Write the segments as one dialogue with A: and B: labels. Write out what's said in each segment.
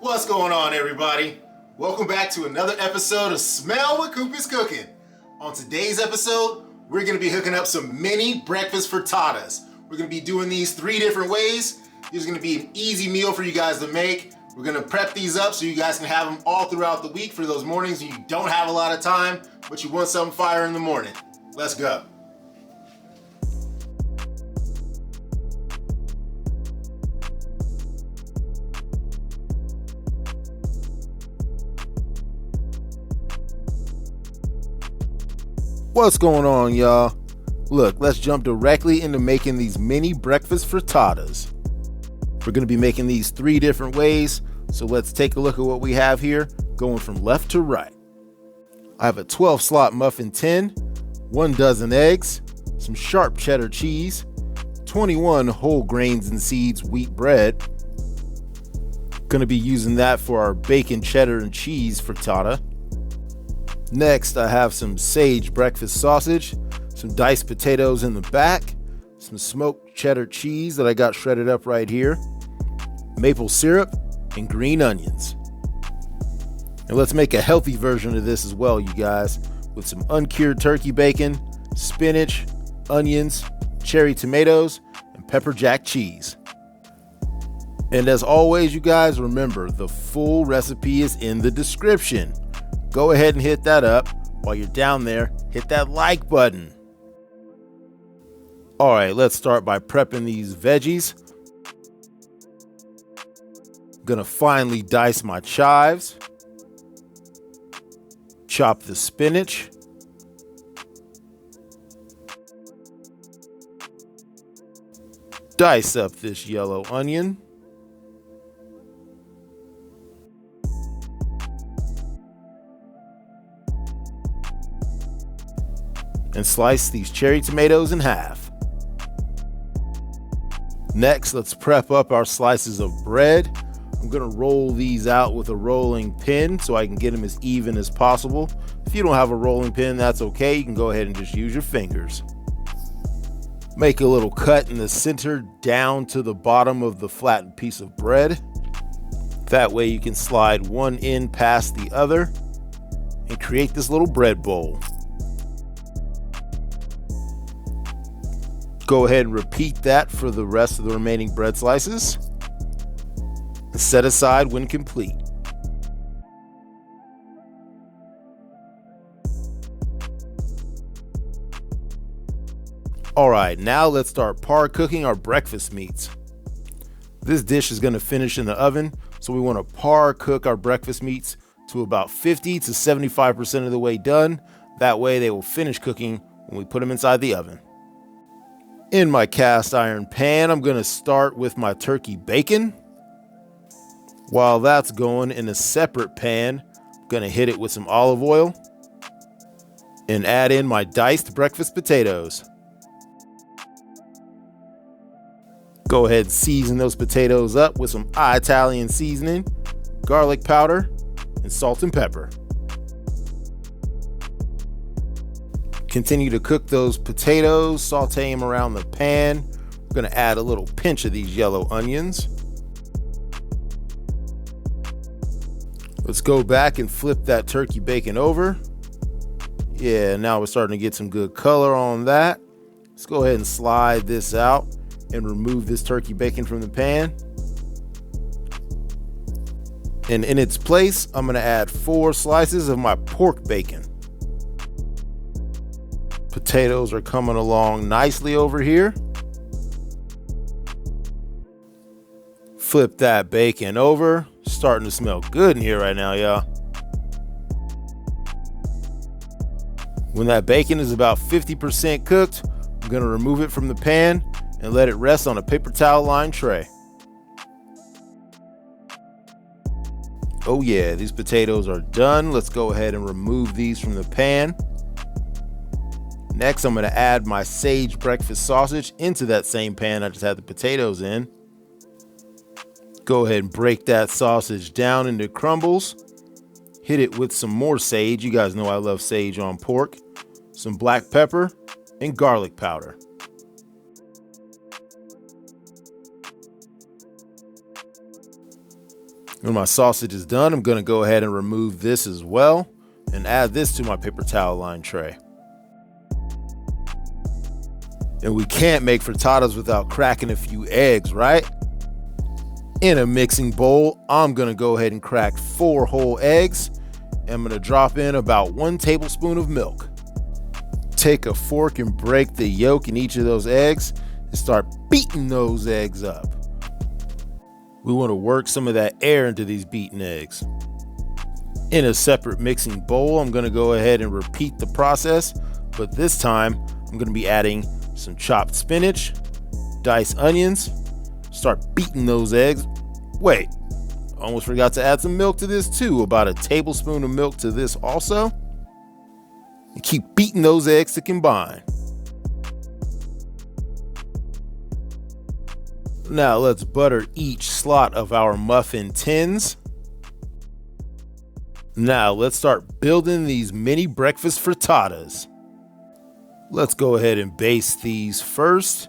A: What's going on, everybody? Welcome back to another episode of Smell What Coop is Cooking. On today's episode, we're going to be hooking up some mini breakfast frittatas. We're going to be doing these 3 different ways. This is going to be an easy meal for you guys to make. We're going to prep these up so you guys can have them all throughout the week for those mornings you don't have a lot of time, but you want something fire in the morning. Let's go. What's going on, y'all? Look, let's jump directly into making these mini breakfast frittatas. We're going to be making these 3 different ways, so let's take a look at what we have here, going from left to right. I have a 12 slot muffin tin, 1 dozen eggs, some sharp cheddar cheese, 21 whole grains and seeds wheat bread. Going to be using that for our bacon, cheddar, and cheese frittata. Next, I have some sage breakfast sausage, some diced potatoes in the back, some smoked cheddar cheese that I got shredded up right here, maple syrup, and green onions. And let's make a healthy version of this as well, you guys, with some uncured turkey bacon, spinach, onions, cherry tomatoes, and pepper jack cheese. And as always, you guys, remember, the full recipe is in the description. Go ahead and hit that up. While you're down there, hit that like button. All right, let's start by prepping these veggies. Gonna finely dice my chives. Chop the spinach. Dice up this yellow onion. And slice these cherry tomatoes in half. Next, let's prep up our slices of bread. I'm gonna roll these out with a rolling pin so I can get them as even as possible. If you don't have a rolling pin, that's okay. You can go ahead and just use your fingers. Make a little cut in the center down to the bottom of the flattened piece of bread. That way you can slide one end past the other and create this little bread bowl. Go ahead and repeat that for the rest of the remaining bread slices. Set aside when complete. All right, now let's start par cooking our breakfast meats. This dish is going to finish in the oven, so we want to par cook our breakfast meats to about 50 to 75% of the way done. That way they will finish cooking when we put them inside the oven. In my cast iron pan, I'm going to start with my turkey bacon. While that's going, in a separate pan, I'm going to hit it with some olive oil and add in my diced breakfast potatoes. Go ahead and season those potatoes up with some Italian seasoning, garlic powder, and salt and pepper. Continue to cook those potatoes, saute them around the pan. We're going to add a little pinch of these yellow onions. Let's go back and flip that turkey bacon over. Yeah, now we're starting to get some good color on that. Let's go ahead and slide this out and remove this turkey bacon from the pan. And in its place, I'm going to add 4 slices of my pork bacon. Potatoes are coming along nicely over here. Flip that bacon over. Starting to smell good in here right now, y'all. When that bacon is about 50% cooked, I'm going to remove it from the pan and let it rest on a paper towel lined tray. Oh yeah, these potatoes are done. Let's go ahead and remove these from the pan. Next, I'm going to add my sage breakfast sausage into that same pan I just had the potatoes in. Go ahead and break that sausage down into crumbles. Hit it with some more sage. You guys know I love sage on pork. Some black pepper and garlic powder. When my sausage is done, I'm going to go ahead and remove this as well and add this to my paper towel line tray. And we can't make frittatas without cracking a few eggs, right? In a mixing bowl, I'm going to go ahead and crack 4 whole eggs. I'm going to drop in about 1 tablespoon of milk. Take a fork and break the yolk in each of those eggs and start beating those eggs up. We want to work some of that air into these beaten eggs. In a separate mixing bowl, I'm going to go ahead and repeat the process, but this time I'm going to be adding some chopped spinach, diced onions, start beating those eggs. Wait, almost forgot to add some milk to this too, about a tablespoon of milk to this also. And keep beating those eggs to combine. Now let's butter each slot of our muffin tins. Now let's start building these mini breakfast frittatas. Let's go ahead and baste these first.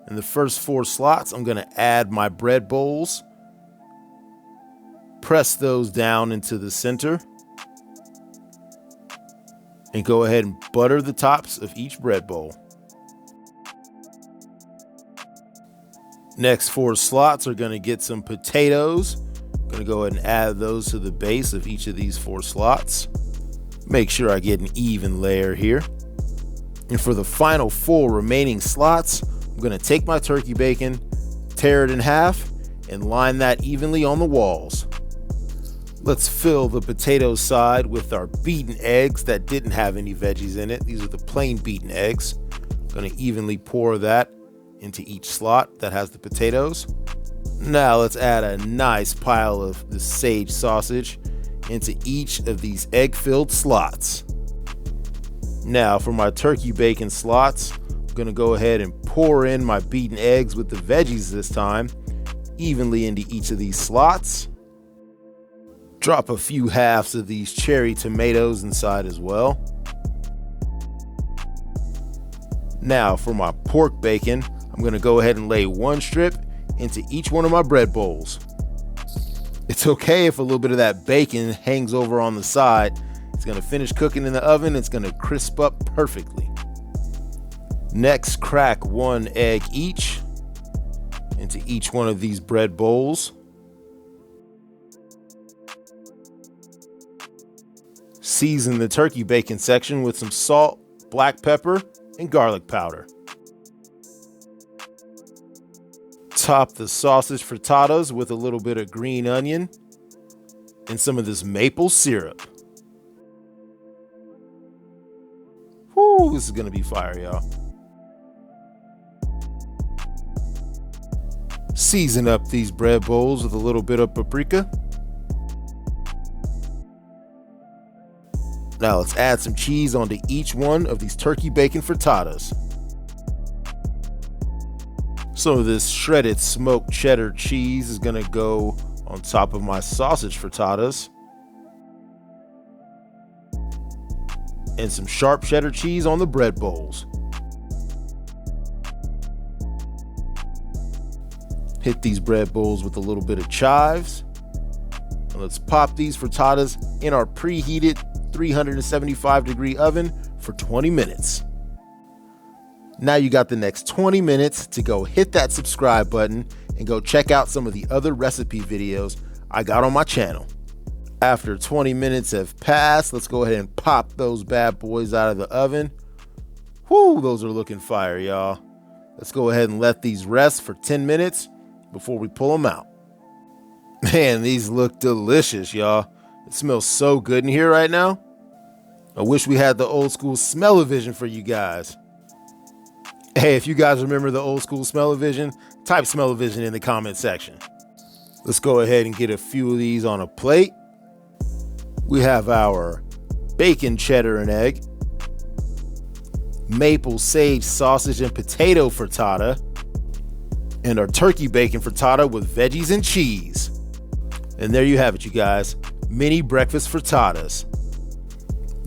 A: In the first 4 slots, I'm going to add my bread bowls. Press those down into the center. And go ahead and butter the tops of each bread bowl. Next 4 slots are going to get some potatoes. I'm going to go ahead and add those to the base of each of these 4 slots. Make sure I get an even layer here. And for the final 4 remaining slots, I'm going to take my turkey bacon, tear it in half, and line that evenly on the walls. Let's fill the potato side with our beaten eggs that didn't have any veggies in it. These are the plain beaten eggs. I'm going to evenly pour that into each slot that has the potatoes. Now let's add a nice pile of the sage sausage into each of these egg-filled slots. Now for my turkey bacon slots, I'm going to go ahead and pour in my beaten eggs with the veggies this time, evenly into each of these slots. Drop a few halves of these cherry tomatoes inside as well. Now for my pork bacon, I'm going to go ahead and lay 1 strip into each one of my bread bowls. It's okay if a little bit of that bacon hangs over on the side. It's going to finish cooking in the oven. It's going to crisp up perfectly. Next, crack 1 egg each into each one of these bread bowls. Season the turkey bacon section with some salt, black pepper, and garlic powder. Top the sausage frittatas with a little bit of green onion and some of this maple syrup. Whoo, this is gonna be fire, y'all. Season up these bread bowls with a little bit of paprika. Now let's add some cheese onto each one of these turkey bacon frittatas. Some of this shredded smoked cheddar cheese is gonna go on top of my sausage frittatas. And some sharp cheddar cheese on the bread bowls. Hit these bread bowls with a little bit of chives. And let's pop these frittatas in our preheated 375-degree oven for 20 minutes. Now you got the next 20 minutes to go hit that subscribe button and go check out some of the other recipe videos I got on my channel. After 20 minutes have passed, let's go ahead and pop those bad boys out of the oven. Whoo, those are looking fire, y'all. Let's go ahead and let these rest for 10 minutes before we pull them out. Man, these look delicious, y'all. It smells so good in here right now. I wish we had the old school smell-o-vision for you guys. Hey, if you guys remember the old school smell-o-vision, type smell-o-vision in the comment section. Let's go ahead and get a few of these on a plate. We have our bacon, cheddar, and egg, maple sage sausage and potato frittata, and our turkey bacon frittata with veggies and cheese. And there you have it, you guys. Mini breakfast frittatas.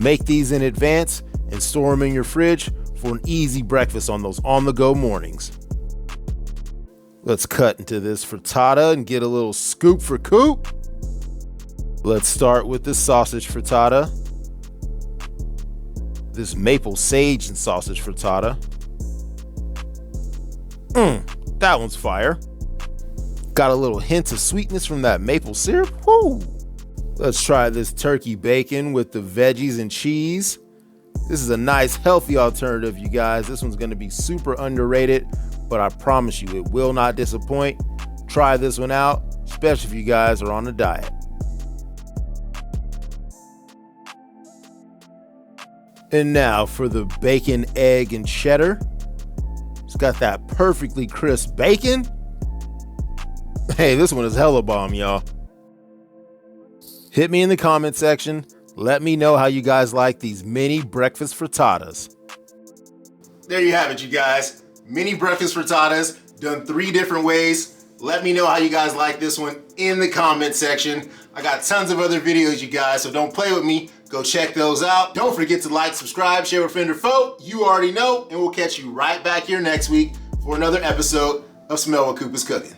A: Make these in advance and store them in your fridge for an easy breakfast on those on-the-go mornings. Let's cut into this frittata and get a little scoop for Coop. Let's start with the sausage frittata. This maple sage and sausage frittata. That one's fire. Got a little hint of sweetness from that maple syrup. Woo! Let's try this turkey bacon with the veggies and cheese. This is a nice healthy alternative, you guys. This one's gonna be super underrated, but I promise you it will not disappoint. Try this one out, especially if you guys are on a diet. And now for the bacon, egg, and cheddar. It's got that perfectly crisp bacon. Hey, this one is hella bomb, y'all. Hit me in the comment section. Let me know how you guys like these mini breakfast frittatas. There you have it, you guys. Mini breakfast frittatas, done 3 different ways. Let me know how you guys like this one in the comment section. I got tons of other videos, you guys, so don't play with me. Go check those out. Don't forget to like, subscribe, share with friend or foe. You already know, and we'll catch you right back here next week for another episode of Smell What Coop is Cooking.